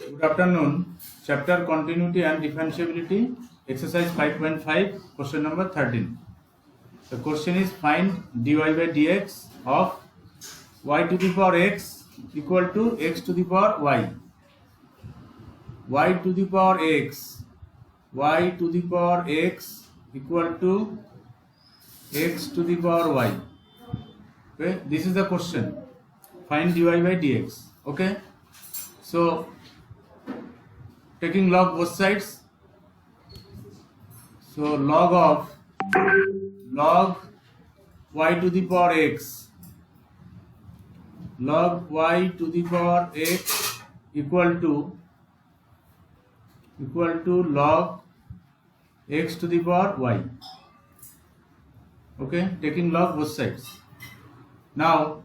Good afternoon. Chapter Continuity and Differentiability, exercise 5.5, question number 13. The question is find dy by dx of y to the power x equal to x to the power y. Y to the power x, y to the power x equal to x to the power y. Okay, this is the question. Find dy by dx. Okay, so taking log both sides, so log y to the power x, log y to the power x equal to log x to the power y. Okay, taking log both sides. Now,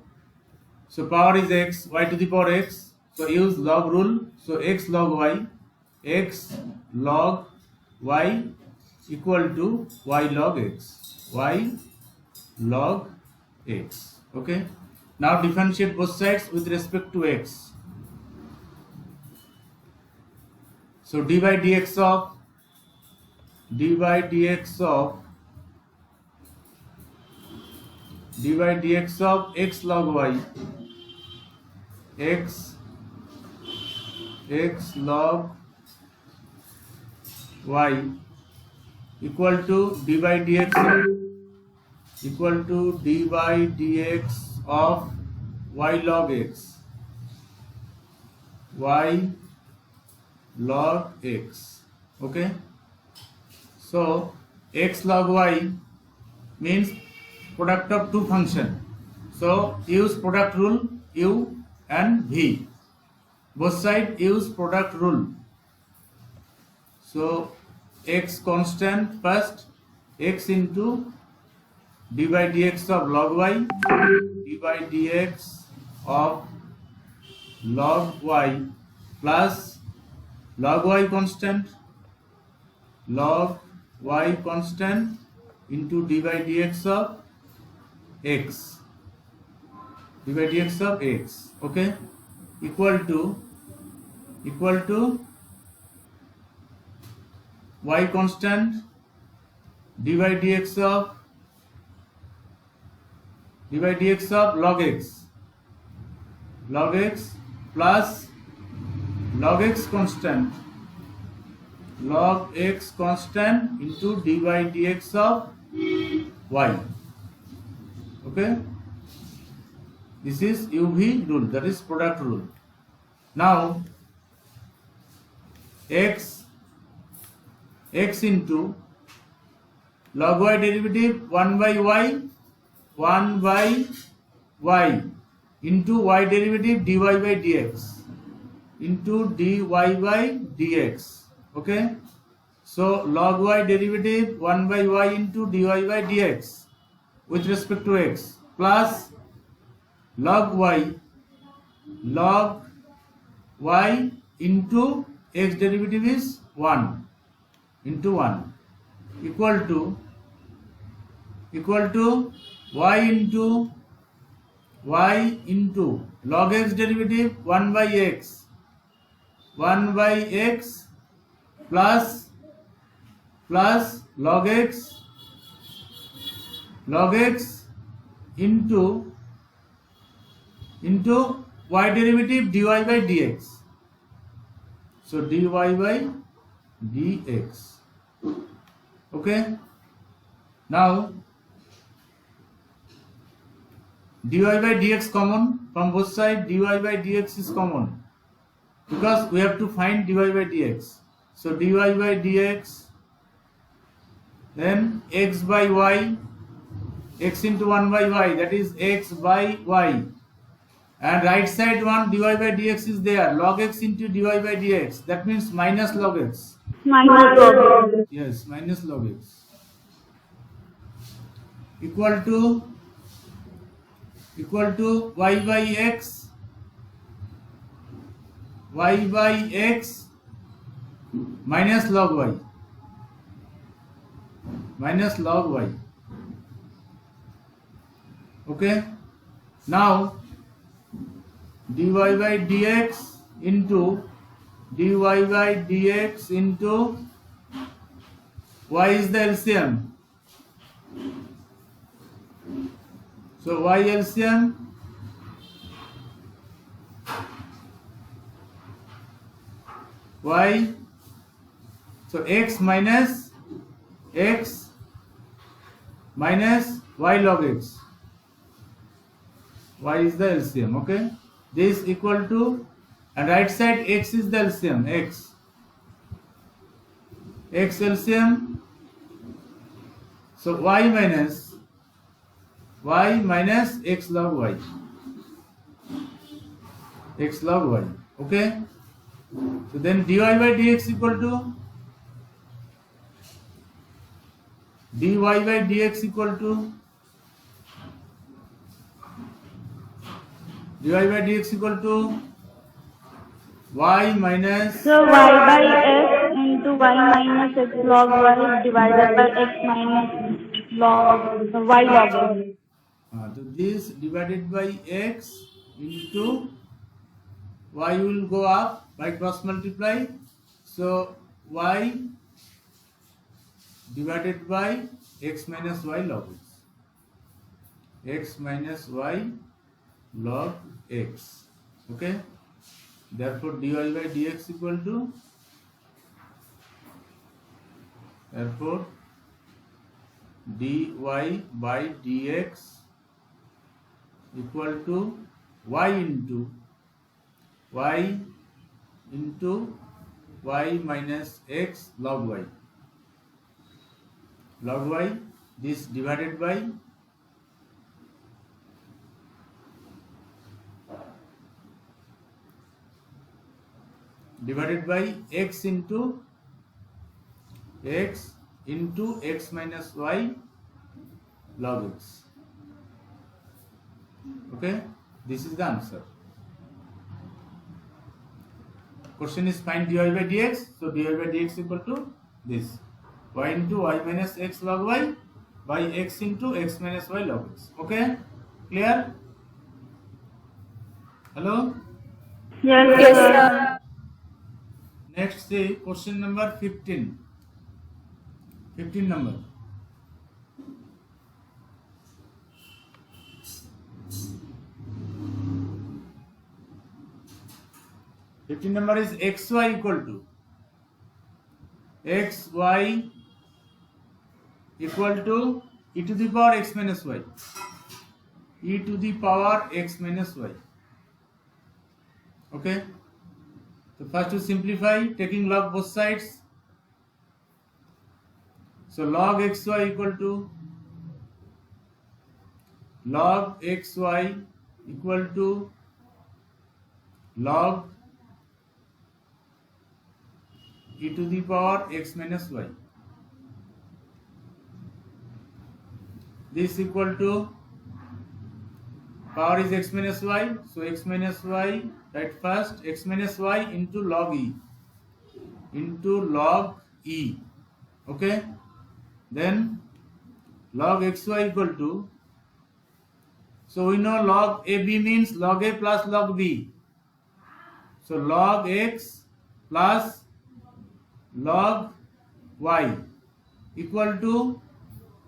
so power is x, y to the power x, so use log rule. So x log y, x log y equal to y log x, y log x. Okay, now differentiate both sides with respect to x. So dy by dx of x log y, x log y equal to dy by dx of y log x, y log x. Okay, so x log y means product of two functions. So use product rule, u and v. Both sides use product rule. So x constant first, x into dy by dx of log y, dy by dx of log y plus log y constant into dy by dx of x, okay, equal to y constant dy by dx of log x plus log x constant into dy by dx of y. Okay, this is uv rule, that is product rule. Now x into log y derivative 1 by y into y derivative dy by dx into dy by dx. Okay, so log y derivative 1 by y into dy by dx with respect to x plus log y into x derivative is 1 into 1 equal to y into log x derivative 1 by x plus log x into y derivative dy by dx. So dy by dx. Okay, now dy by dx common from both sides, dy by dx is common because we have to find dy by dx. So dy by dx, then x by y, x into 1 by y, that is x by y, and right side one dy by dx is there, log x into dy by dx, that means minus log x. Yes, minus log x equal to y by x minus log y. Okay, now dy by dx into dy by dx into y is the LCM. So y LCM y, so x minus y log x, y is the LCM. Okay, this equal to, and right side x is the LCM, x LCM, so y minus x log y, x log y. Okay, so then dy by dx equal to dy by dx equal to dy by dx equal to y minus, So y by x into y minus x log y divided by x minus log y log x. so this divided by x into y will go up by cross multiply, so y divided by x minus y log x minus y log x. Okay, therefore dy by dx equal to, therefore dy by dx equal to y into y minus x log y, this divided by x into x minus y log x. Okay, this is the answer. Question is find dy by dx. So dy by dx equal to this, y into y minus x log y by x into x minus y log x. Okay, clear? Hello? Yes, sir. Next, see question number 15. 15 number. Number is xy equal to xy equal to e to the power x minus y, e to the power x minus y. Okay, so first to simplify, taking log both sides, so log xy equal to log xy equal to log e to the power x minus y. This equal to power is x minus y, so x minus y, right, first x minus y into log e, okay, then log xy equal to, so we know log ab means log a plus log b, so log x plus log y equal to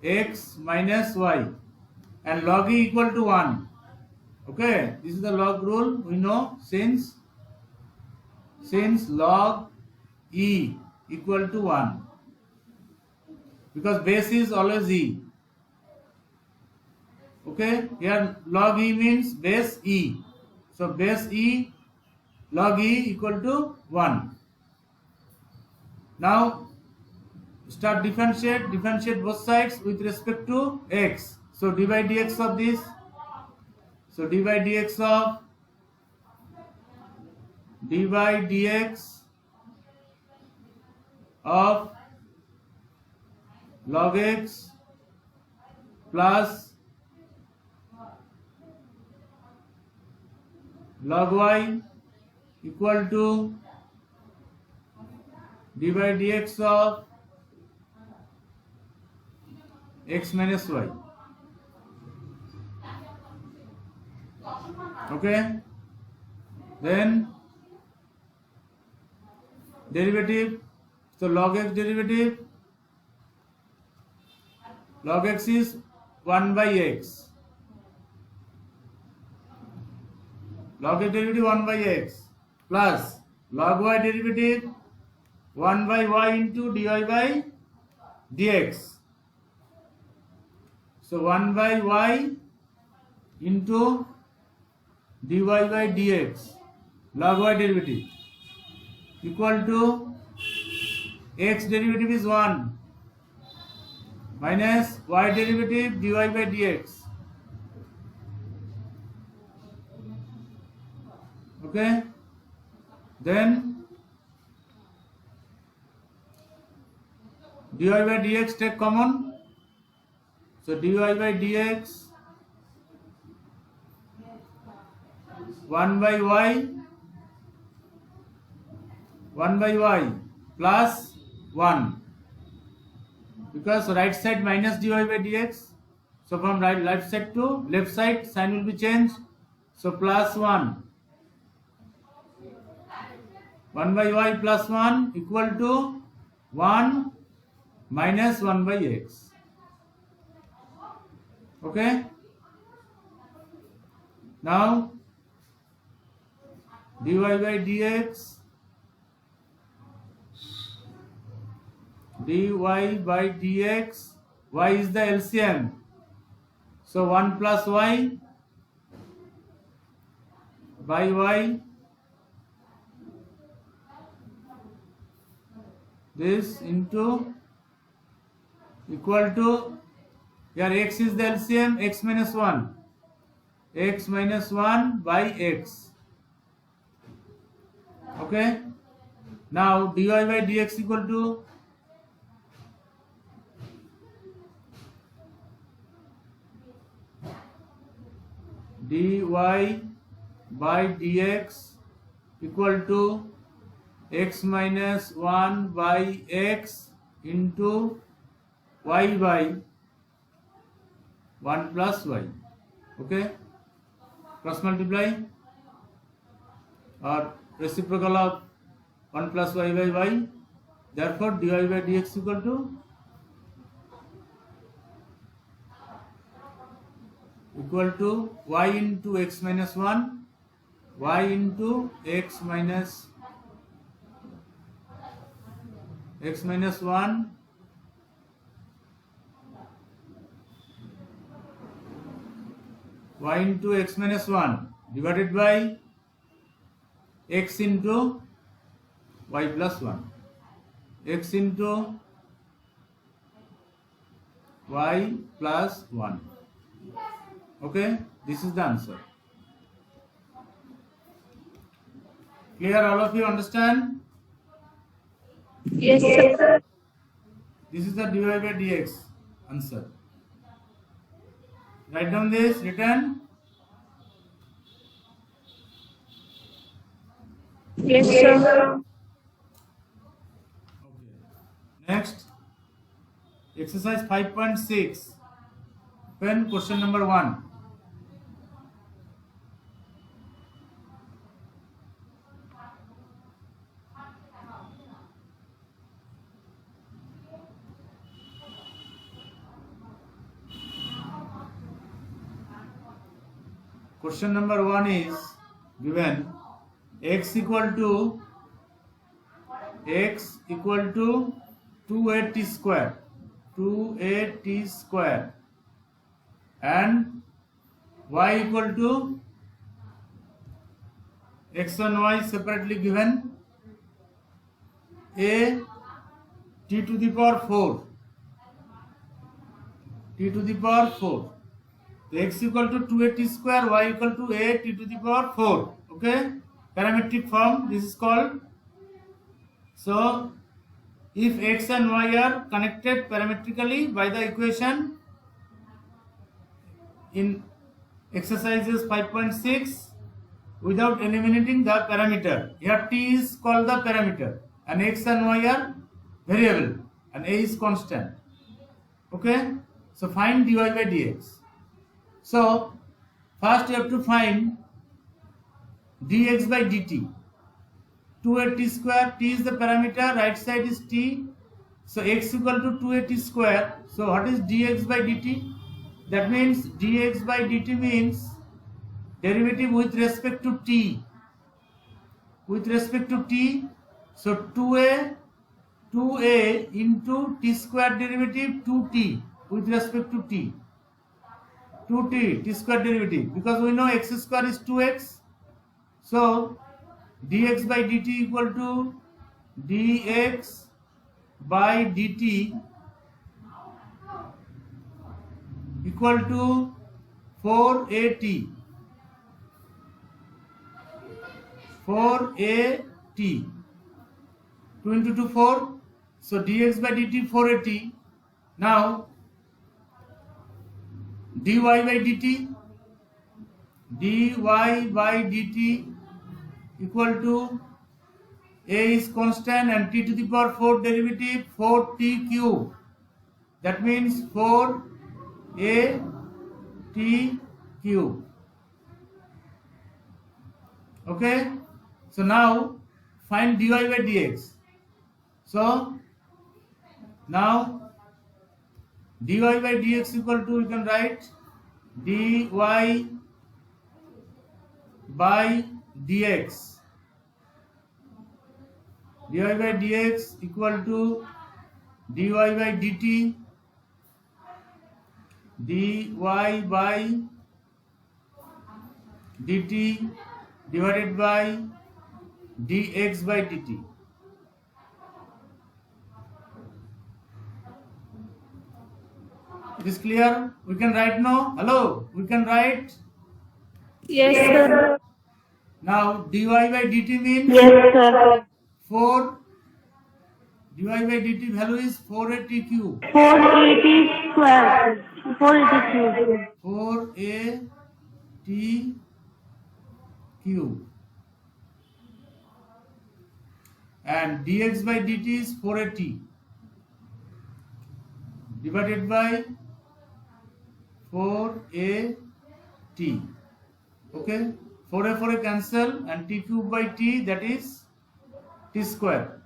x minus y, and log e equal to 1. Okay, this is the log rule we know, since log e equal to 1, because base is always e. Okay, here log e means base e, so base e log e equal to 1. Now start differentiate both sides with respect to x. So dy dx of this, so dy dx of log x plus log y equal to dy dx of x minus y. Okay, then derivative, so log x derivative, log x is 1 by x, log x derivative 1 by x plus log y derivative 1 by y into dy by dx. So 1 by y into dy by dx log y derivative equal to x derivative is 1 minus y derivative dy by dx. Okay, then dy by dx take common, so dy by dx 1 by y plus 1, because right side minus dy by dx, so from right side to left side sign will be changed, so plus 1 by y plus 1 equal to 1 minus 1 by x. Okay, now dy by dx, dy by dx, y is the LCM, so 1 plus y by y, this into equal to, here x is the LCM, x minus 1, x minus 1 by x. Okay, now dy by dx equal to dy by dx equal to x minus 1 by x into y by 1 plus y. Okay, cross multiply or reciprocal of 1 plus y by y, therefore dy by dx equal to y into x minus 1, y into x minus 1 y into x minus 1 divided by x into y plus 1, x into y plus 1. Okay, this is the answer. Clear? All of you understand? Yes, sir. This is the dy by dx answer. Write down this, written. Yes, sir. Okay. Next, exercise 5.6. Pen question number 1. Question number 1 is given x equal to 2a t square and y equal to x and y separately given a t to the power 4, x equal to 2a t square, y equal to a t to the power 4. Okay, parametric form this is called. So if x and y are connected parametrically by the equation in exercises 5.6 without eliminating the parameter, here t is called the parameter and x and y are variable and a is constant. Okay, so find dy by dx. So first you have to find dx by dt. 2a t square. T is the parameter, right side is t. So x equal to 2a t square. So what is dx by dt? That means dx by dt means derivative with respect to t. With respect to t, so 2a into t square derivative 2t with respect to t. 2t t square derivative, because we know x square is 2x. So dx by dt equal to dx by dt equal to 4at. 4at. 2 into 2 4. So dx by dt 4at. Now dy by dt equal to a is constant and t to the power 4 derivative 4t cube. That means 4a t cube. Okay. So now find dy by dx. So now dy by dx equal to, you can write dy by dx. dy by dx equal to dy by dt, dy by dt divided by dx by dt. It is clear? We can write now. Hello, we can write. Yes, sir. Now dy by dt means Yes, sir. 4. dy by dt value is 4at cube. 480 square. 480 cube. 4at cube. And dx by dt is 4at divided by 4at. Okay, 4a cancel and t cube by t, that is t square.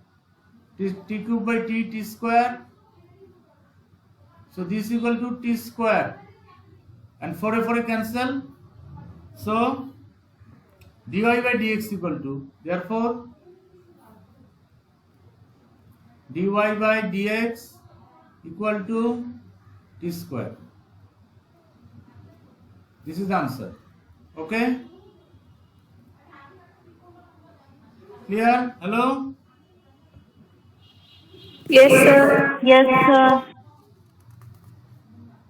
T cube by t square. So this equal to t square and 4a cancel. So dy by dx equal to, therefore dy by dx equal to t square. This is the answer. Okay? Clear? Hello? Yes, sir. Yes, sir.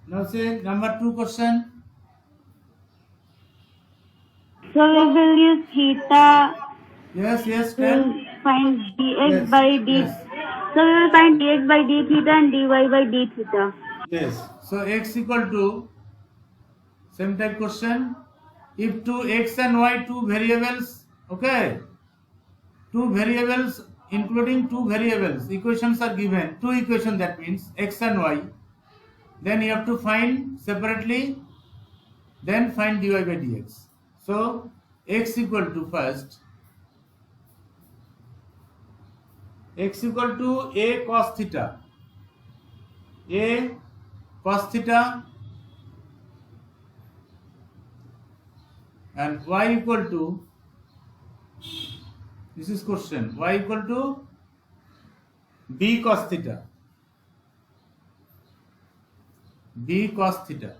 Now say number 2 question. So we will use theta Yes, to tell. find dx Yes, by d. yes. So we will find dx by d theta and dy by d theta. Yes. So x equal to, same type question. If two x and y, two variables, okay, two variables including two variables, equations are given, two equations, that means x and y, then you have to find separately, then find dy by dx. So x equal to, first x equal to a cos theta, a cos theta, and y equal to, this is question, y equal to b cos theta, b cos theta.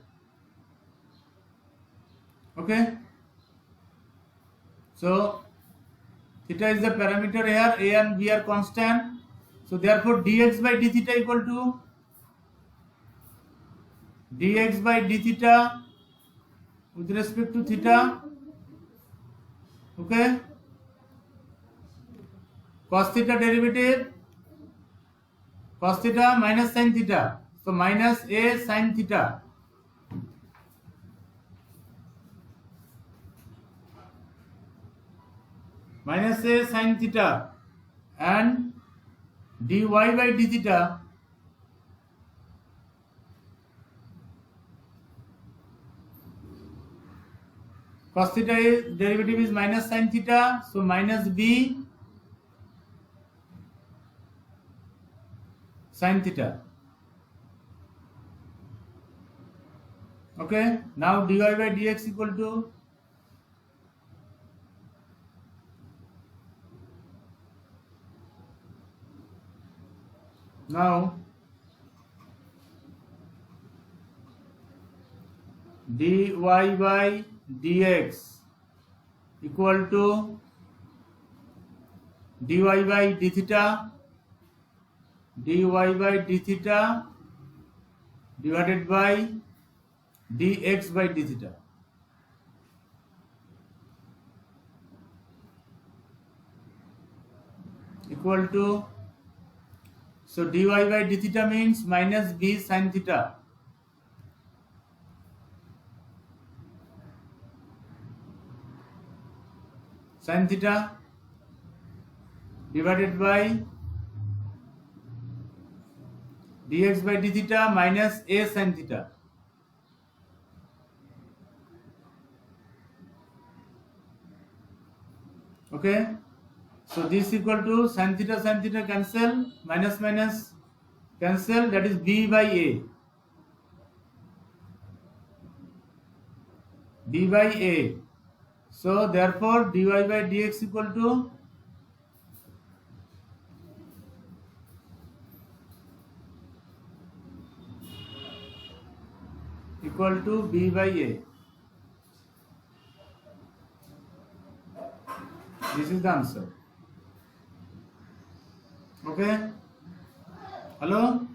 Okay, so theta is the parameter here, a and b are constant, so therefore dx by d theta equal to dx by d theta with respect to theta. Okay, cos theta derivative, cos theta minus sin theta, so minus a sin theta, minus a sin theta, and dy by d theta cos theta derivative is minus sin theta, so minus b sin theta. Okay, now dy by dx equal to now dy by dx equal to dy by d theta divided by dx by d theta. Equal to, so dy by d theta means minus b sin theta. Sin theta divided by dx by d theta minus a sin theta. Okay, so this equal to sin theta cancel, minus minus cancel, that is b by a. b by a. So therefore dy by dx equal to b by a. This is the answer. Okay, hello,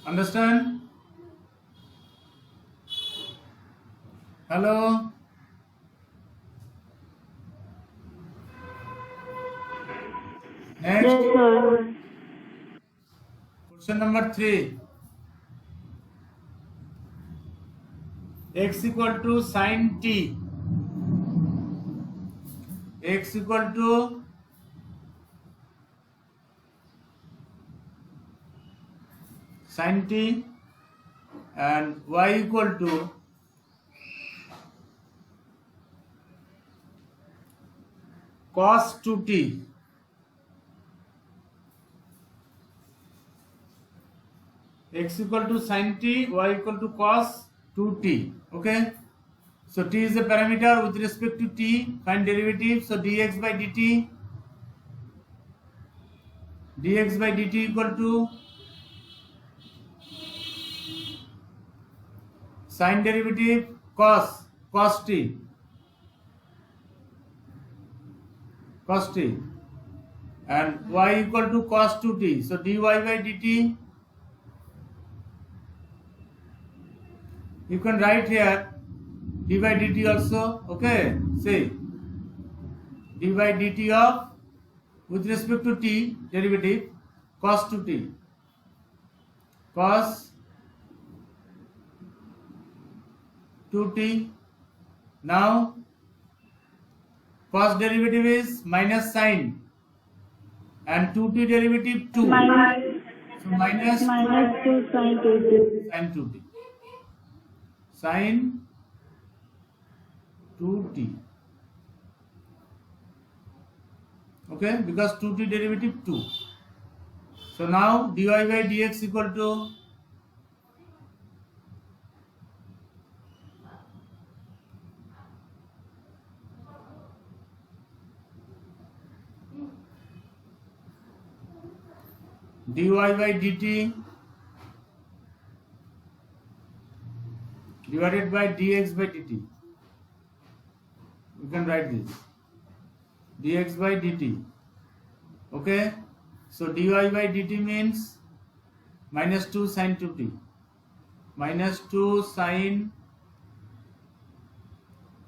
understand? Hello, next. Yes, sir. Question number 3. X equal to sin t. X equal to sin t and y equal to cos 2t. X equal to sin t, y equal to cos 2t. Okay, so t is a parameter with respect to t, find derivative. So dx by dt equal to sin derivative cos t and y equal to cos 2t. So dy by dt, you can write here d by dt also. Okay, say d by dt of, with respect to t, derivative cos 2t, cos 2t. Now cos derivative is minus sin and 2t derivative 2. So minus 2 sin 2t. sin 2t. Sin 2t. Okay, because 2t derivative 2. So now dy by dx equal to dy by dt divided by dx by dt. You can write this dx by dt. Okay, so dy by dt means minus 2 sin 2t, minus 2 sin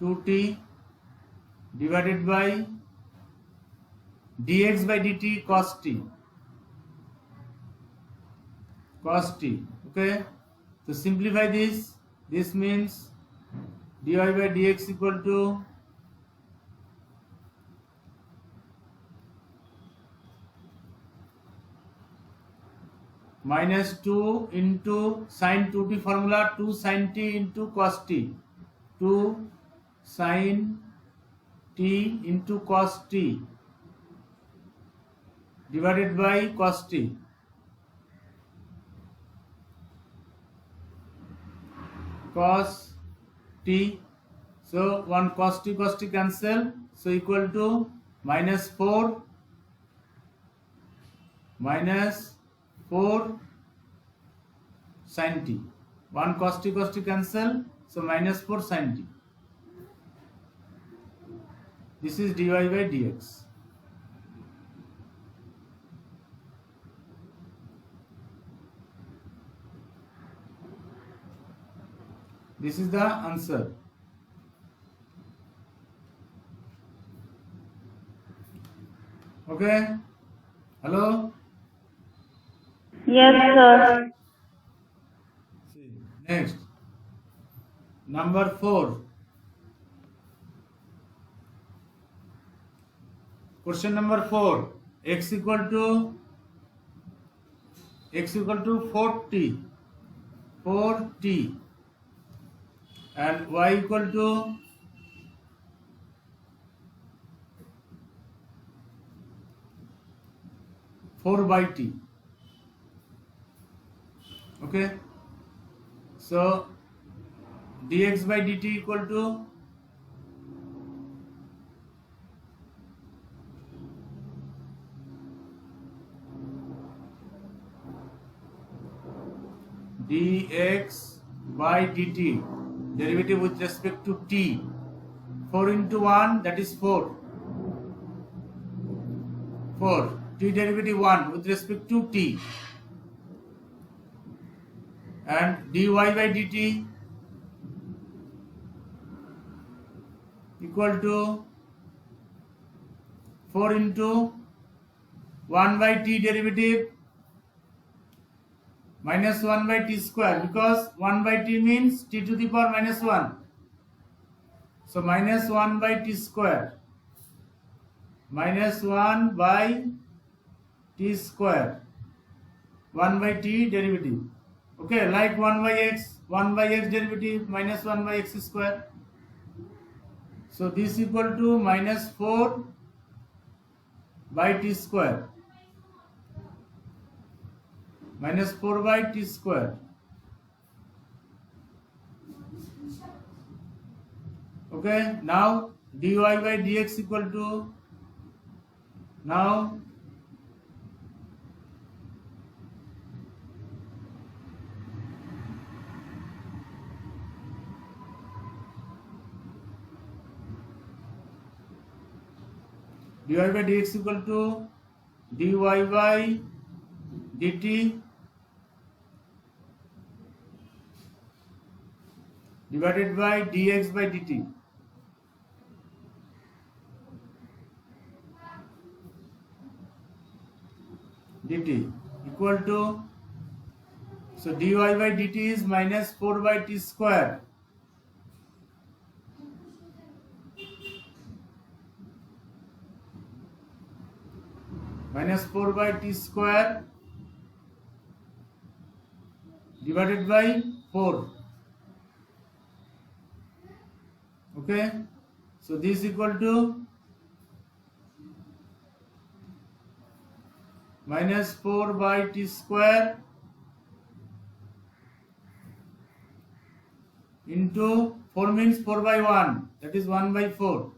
2t divided by dx by dt cos t. Okay, to simplify this, this means dy by dx equal to minus 2 into sin 2t formula, 2 sin t into cos t, 2 sin t into cos t divided by cos t. cos t. So 1 cos t cancel. So equal to minus 4 sin t. 1 cos t cancel. So minus 4 sin t. This is dy by dx. This is the answer. Okay? Hello? Yes, sir. See, next. Number 4. Question number 4. X equal to 4t and y equal to 4 by t. Okay, so dx by dt equal to dx by dt, derivative with respect to t. 4 into 1, that is 4. 4. T derivative 1 with respect to t. And dy by dt equal to 4 into 1 by t derivative minus 1 by t square, because 1 by t means t to the power minus 1. So minus 1 by t square. Minus 1 by t square. 1 by t derivative. Okay, like 1 by x derivative minus 1 by x square. So this equal to minus 4 by t square. Minus 4 by t square. Okay, now dy by dx equal to, now dy by dx equal to dy by dt divided by dx by dt. dt equal to, so dy by dt is minus 4 by t square. Minus 4 by t square divided by 4. Okay, so this equal to minus 4 by t square into 4 means 4 by 1, that is 1 by 4.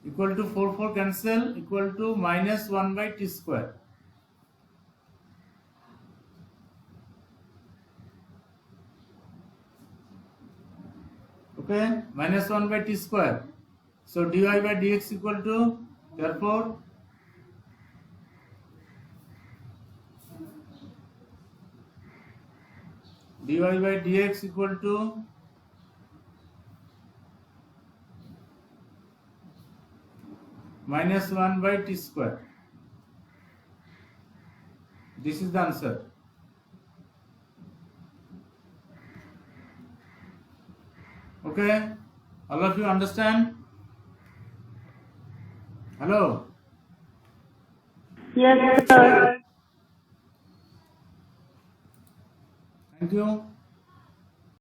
Equal to 4 cancel, equal to minus 1 by t square. Okay, minus 1 by t square. So dy by dx equal to, therefore dy by dx equal to minus 1 by t square. This is the answer. Okay, all of you understand? Hello? Yes, sir. Thank you.